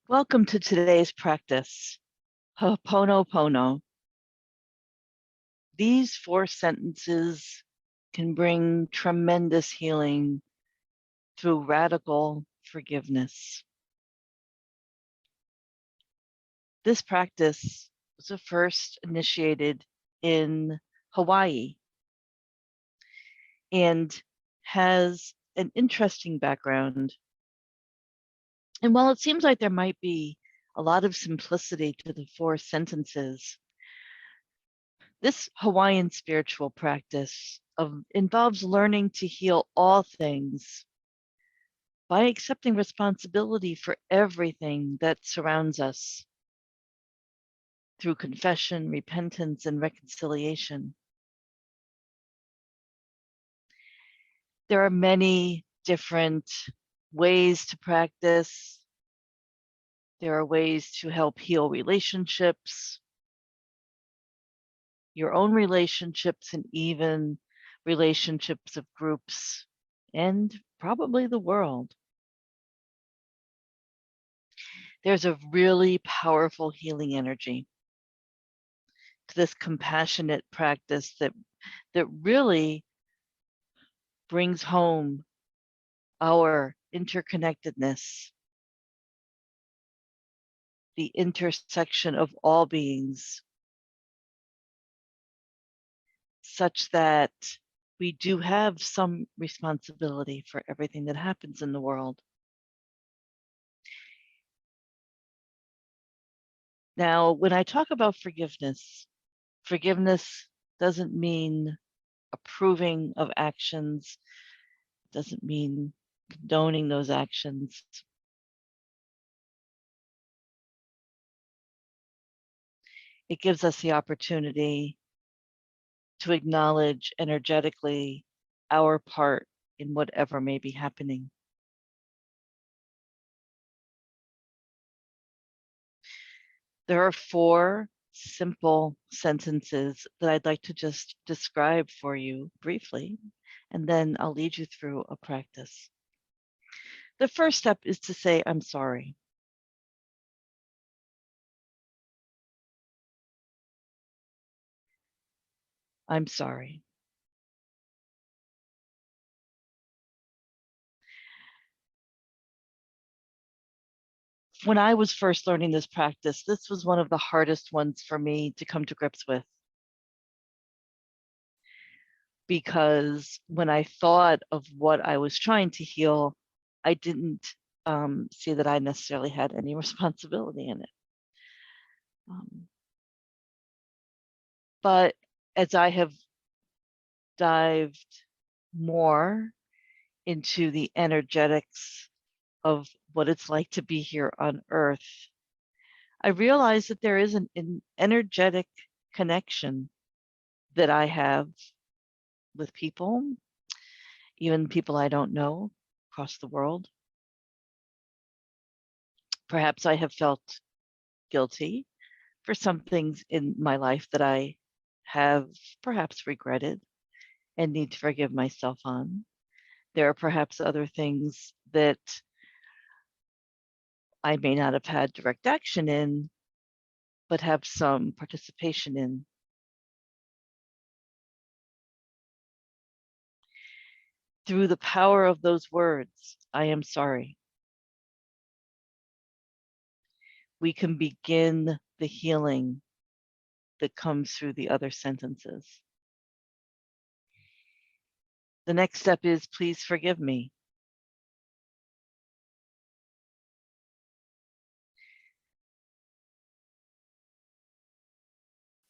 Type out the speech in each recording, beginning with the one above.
Welcome to today's practice, Ho'oponopono. These 4 sentences can bring tremendous healing through radical forgiveness. This practice was first initiated in Hawaii and has an interesting background. And while it seems like there might be a lot of simplicity to the 4 sentences, this Hawaiian spiritual practice involves learning to heal all things by accepting responsibility for everything that surrounds us through confession, repentance, and reconciliation. There are many different ways to practice. There are ways to help heal relationships, your own relationships, and even relationships of groups, and probably the world. There's a really powerful healing energy to this compassionate practice that really brings home our interconnectedness, the intersection of all beings, such that we do have some responsibility for everything that happens in the world. Now, when I talk about forgiveness, forgiveness doesn't mean approving of actions, doesn't mean condoning those actions. It gives us the opportunity to acknowledge energetically our part in whatever may be happening. There are 4 simple sentences that I'd like to just describe for you briefly, and then I'll lead you through a practice. The first step is to say, I'm sorry. I'm sorry. When I was first learning this practice, this was one of the hardest ones for me to come to grips with. Because when I thought of what I was trying to heal, I didn't see that I necessarily had any responsibility in it. But as I have dived more into the energetics of what it's like to be here on Earth, I realized that there is an energetic connection that I have with people, even people I don't know across the world. Perhaps I have felt guilty for some things in my life that I have perhaps regretted and need to forgive myself on. There are perhaps other things that I may not have had direct action in, but have some participation in. Through the power of those words, I am sorry, we can begin the healing that comes through the other sentences. The next step is, please forgive me.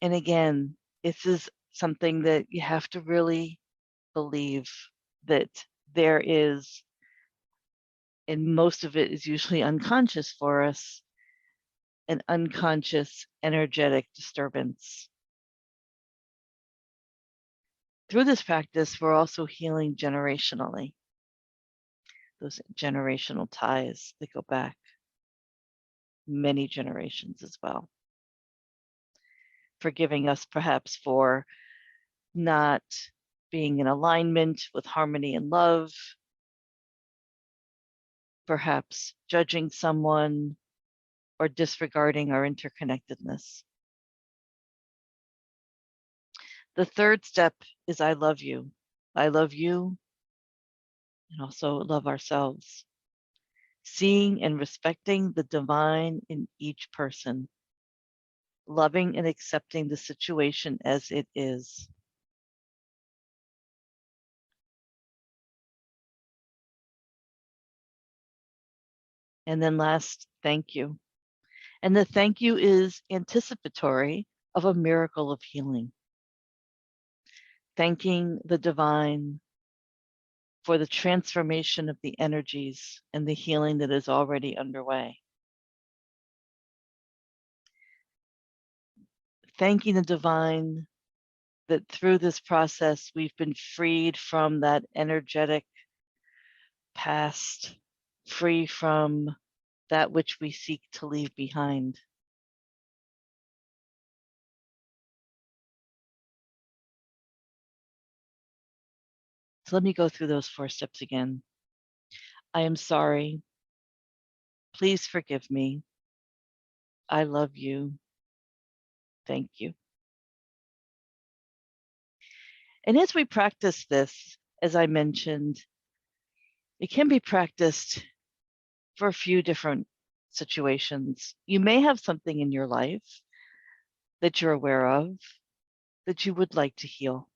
And again, this is something that you have to really believe that there is, and most of it is usually unconscious for us, an unconscious energetic disturbance. Through this practice, we're also healing generationally, those generational ties that go back many generations as well. Forgiving us perhaps for not being in alignment with harmony and love, perhaps judging someone or disregarding our interconnectedness. The third step is I love you. I love you and also love ourselves. Seeing and respecting the divine in each person, loving and accepting the situation as it is. And then last, thank you. And the thank you is anticipatory of a miracle of healing. Thanking the divine for the transformation of the energies and the healing that is already underway. Thanking the divine that through this process, we've been freed from that energetic past, free from that which we seek to leave behind. So let me go through those 4 steps again. I am sorry. Please forgive me. I love you. Thank you. And as we practice this, as I mentioned, it can be practiced for a few different situations. You may have something in your life that you're aware of that you would like to heal.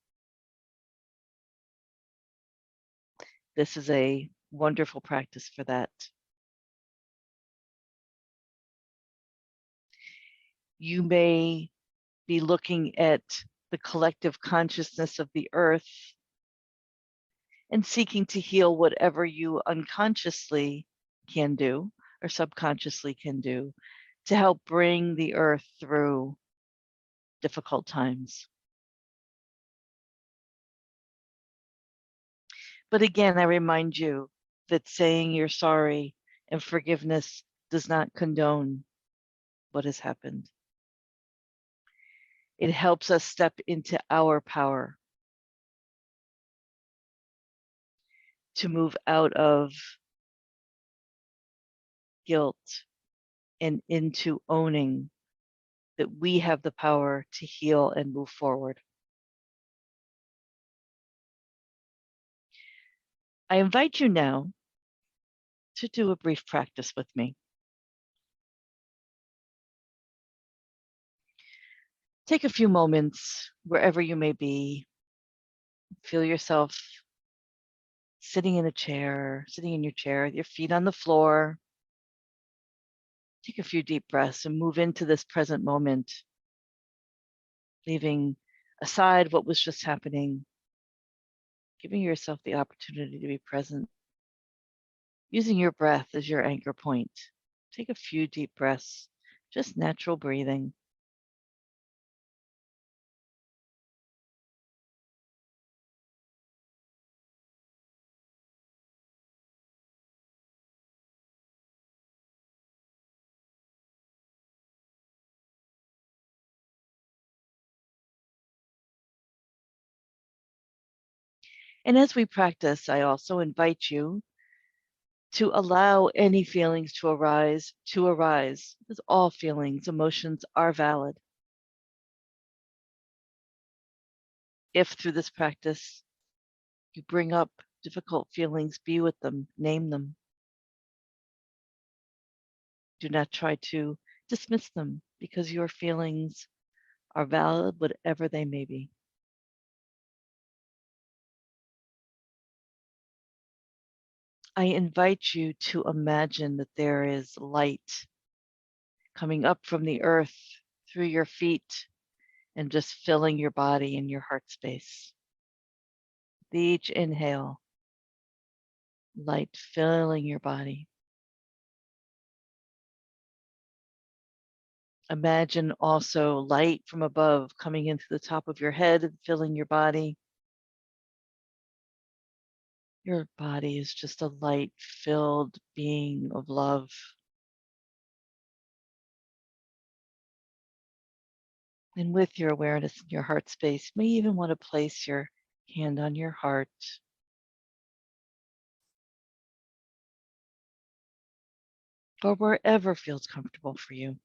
This is a wonderful practice for that. You may be looking at the collective consciousness of the earth and seeking to heal whatever you unconsciously can do or subconsciously can do to help bring the earth through difficult times. But again, I remind you that saying you're sorry and forgiveness does not condone what has happened. It helps us step into our power to move out of guilt and into owning that we have the power to heal and move forward. I invite you now to do a brief practice with me. Take a few moments wherever you may be. Feel yourself sitting in your chair, your feet on the floor. Take a few deep breaths and move into this present moment, leaving aside what was just happening, giving yourself the opportunity to be present, using your breath as your anchor point. Take a few deep breaths, just natural breathing. And as we practice, I also invite you to allow any feelings to arise, because all feelings, emotions are valid. If through this practice you bring up difficult feelings, be with them, name them. Do not try to dismiss them because your feelings are valid, whatever they may be. I invite you to imagine that there is light coming up from the earth through your feet and just filling your body and your heart space. With each inhale, light filling your body. Imagine also light from above coming into the top of your head and filling your body. Your body is just a light-filled being of love. And with your awareness in your heart space, you may even want to place your hand on your heart. or wherever feels comfortable for you.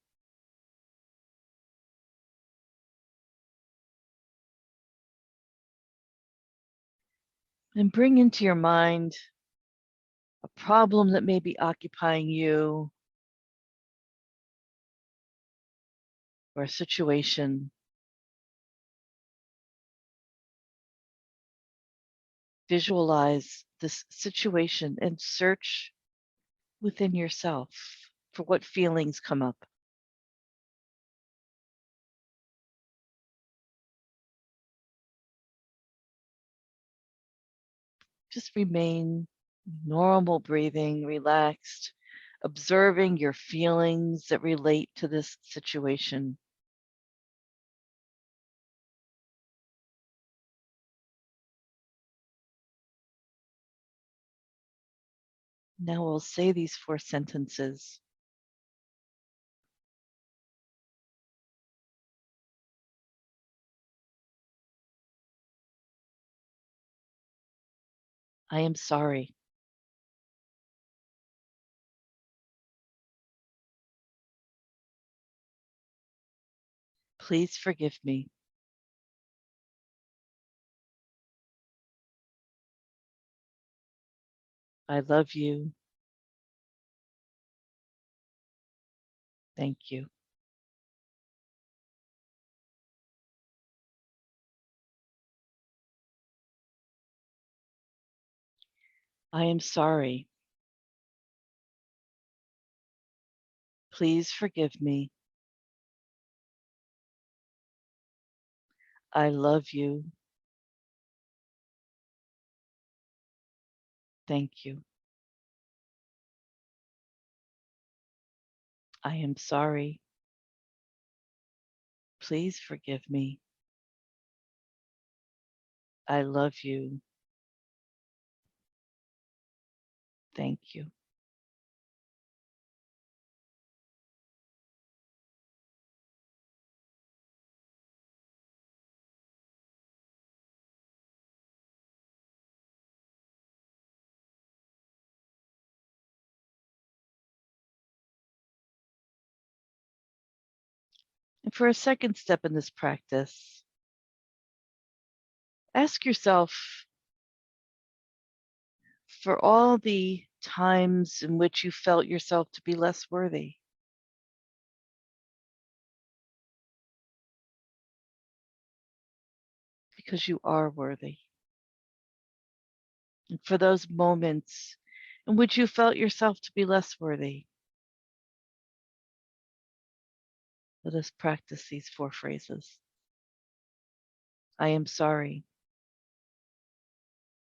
And bring into your mind a problem that may be occupying you or a situation. Visualize this situation and search within yourself for what feelings come up. Just remain normal breathing, relaxed, observing your feelings that relate to this situation. Now we'll say these 4 sentences. I am sorry. Please forgive me. I love you. Thank you. I am sorry. Please forgive me. I love you. Thank you. I am sorry. Please forgive me. I love you. Thank you. And for a second step in this practice, ask yourself for all the times in which you felt yourself to be less worthy, because you are worthy. And for those moments in which you felt yourself to be less worthy, let us practice these 4 phrases. I am sorry.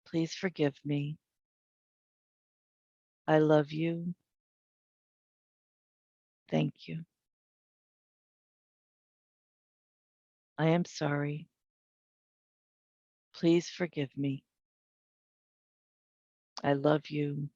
Please forgive me. I love you. Thank you. I am sorry. Please forgive me. I love you.